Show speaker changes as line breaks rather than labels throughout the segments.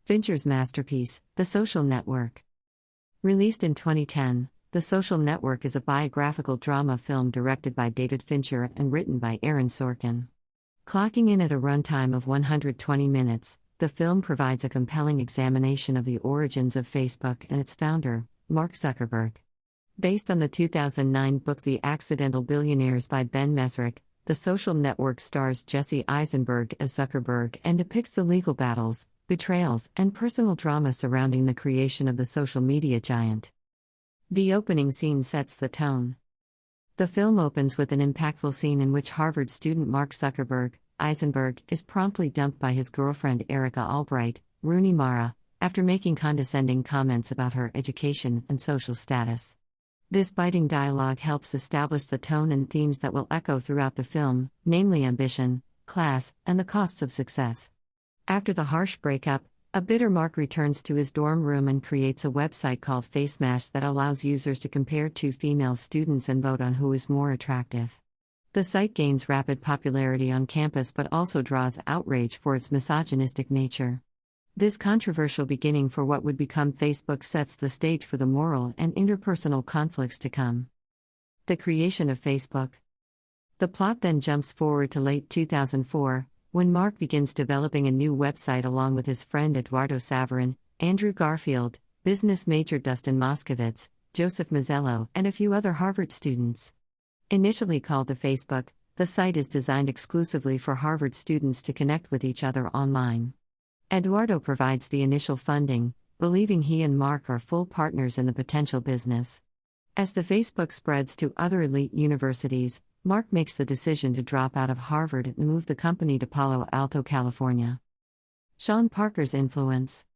Fincher's masterpiece, The Social Network. Released in 2010, The Social Network is a biographical drama film directed by David Fincher and written by Aaron Sorkin. Clocking in at a runtime of 120 minutes, the film provides a compelling examination of the origins of Facebook and its founder, Mark Zuckerberg. Based on the 2009 book The Accidental Billionaires by Ben Mesrick, The Social Network stars Jesse Eisenberg as Zuckerberg and depicts the legal battles, betrayals, and personal drama surrounding the creation of the social media giant. The opening scene sets the tone. The film opens with an impactful scene in which Harvard student Mark Eisenberg, is promptly dumped by his girlfriend Erica Albright, Rooney Mara, after making condescending comments about her education and social status. This biting dialogue helps establish the tone and themes that will echo throughout the film, namely ambition, class, and the costs of success. After the harsh breakup, a bitter Mark returns to his dorm room and creates a website called FaceMash that allows users to compare two female students and vote on who is more attractive. The site gains rapid popularity on campus but also draws outrage for its misogynistic nature. This controversial beginning for what would become Facebook sets the stage for the moral and interpersonal conflicts to come. The creation of Facebook. The plot then jumps forward to late 2004, when Mark begins developing a new website along with his friend Eduardo Saverin, Andrew Garfield, business major Dustin Moskovitz, Joseph Mazzello, and a few other Harvard students. Initially called The Facebook, the site is designed exclusively for Harvard students to connect with each other online. Eduardo provides the initial funding, believing he and Mark are full partners in the potential business. As the Facebook spreads to other elite universities, Mark makes the decision to drop out of Harvard and move the company to Palo Alto, California. Sean Parker's influence.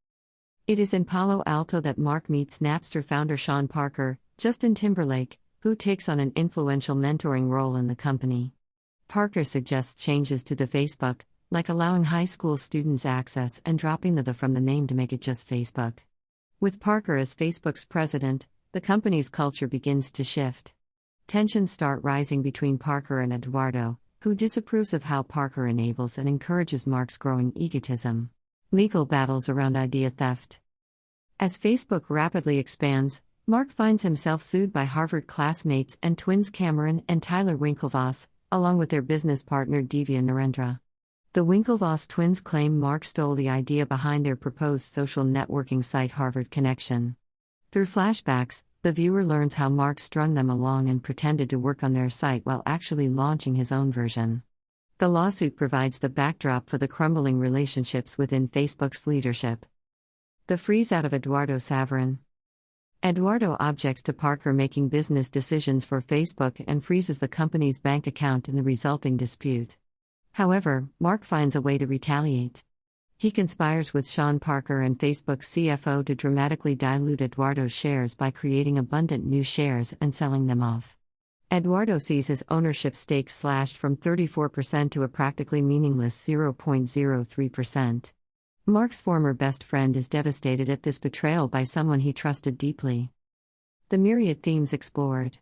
It is in Palo Alto that Mark meets Napster founder Sean Parker, Justin Timberlake, who takes on an influential mentoring role in the company. Parker suggests changes to the Facebook, like allowing high school students access and dropping the from the name to make it just Facebook. With Parker as Facebook's president, the company's culture begins to shift. Tensions start rising between Parker and Eduardo, who disapproves of how Parker enables and encourages Mark's growing egotism. Legal battles around idea theft. As Facebook rapidly expands, Mark finds himself sued by Harvard classmates and twins Cameron and Tyler Winklevoss, along with their business partner Divya Narendra. The Winklevoss twins claim Mark stole the idea behind their proposed social networking site Harvard Connection. Through flashbacks, the viewer learns how Mark strung them along and pretended to work on their site while actually launching his own version. The lawsuit provides the backdrop for the crumbling relationships within Facebook's leadership. The freeze out of Eduardo Saverin. Eduardo objects to Parker making business decisions for Facebook and freezes the company's bank account in the resulting dispute. However, Mark finds a way to retaliate. He conspires with Sean Parker and Facebook's CFO to dramatically dilute Eduardo's shares by creating abundant new shares and selling them off. Eduardo sees his ownership stake slashed from 34% to a practically meaningless 0.03%. Mark's former best friend is devastated at this betrayal by someone he trusted deeply. The myriad themes explored.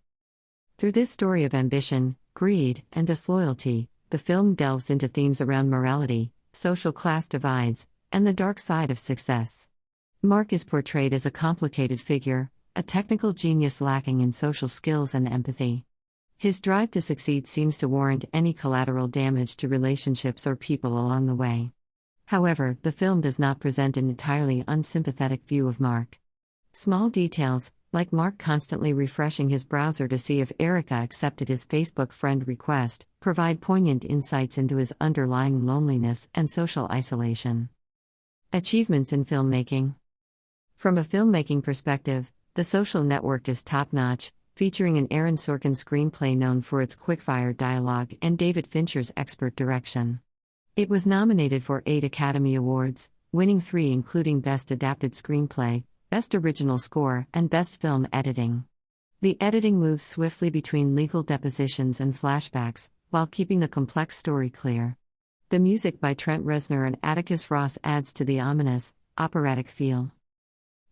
Through this story of ambition, greed, and disloyalty, the film delves into themes around morality, social class divides, and the dark side of success. Mark is portrayed as a complicated figure, a technical genius lacking in social skills and empathy. His drive to succeed seems to warrant any collateral damage to relationships or people along the way. However, the film does not present an entirely unsympathetic view of Mark. Small details, like Mark constantly refreshing his browser to see if Erica accepted his Facebook friend request, provide poignant insights into his underlying loneliness and social isolation. Achievements in filmmaking. From a filmmaking perspective, The Social Network is top-notch, featuring an Aaron Sorkin screenplay known for its quick-fire dialogue and David Fincher's expert direction. It was nominated for 8 Academy Awards, winning 3 including Best Adapted Screenplay, Best Original Score, and Best Film Editing. The editing moves swiftly between legal depositions and flashbacks, while keeping the complex story clear. The music by Trent Reznor and Atticus Ross adds to the ominous, operatic feel.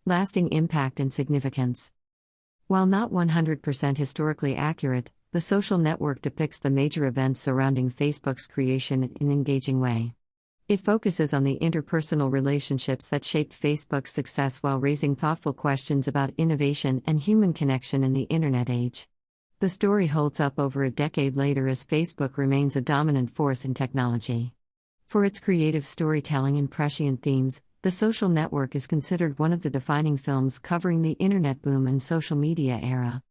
Lasting impact and significance. While not 100% historically accurate, The Social Network depicts the major events surrounding Facebook's creation in an engaging way. It focuses on the interpersonal relationships that shaped Facebook's success while raising thoughtful questions about innovation and human connection in the Internet age. The story holds up over a decade later as Facebook remains a dominant force in technology. For its creative storytelling and prescient themes, The Social Network is considered one of the defining films covering the Internet boom and social media era.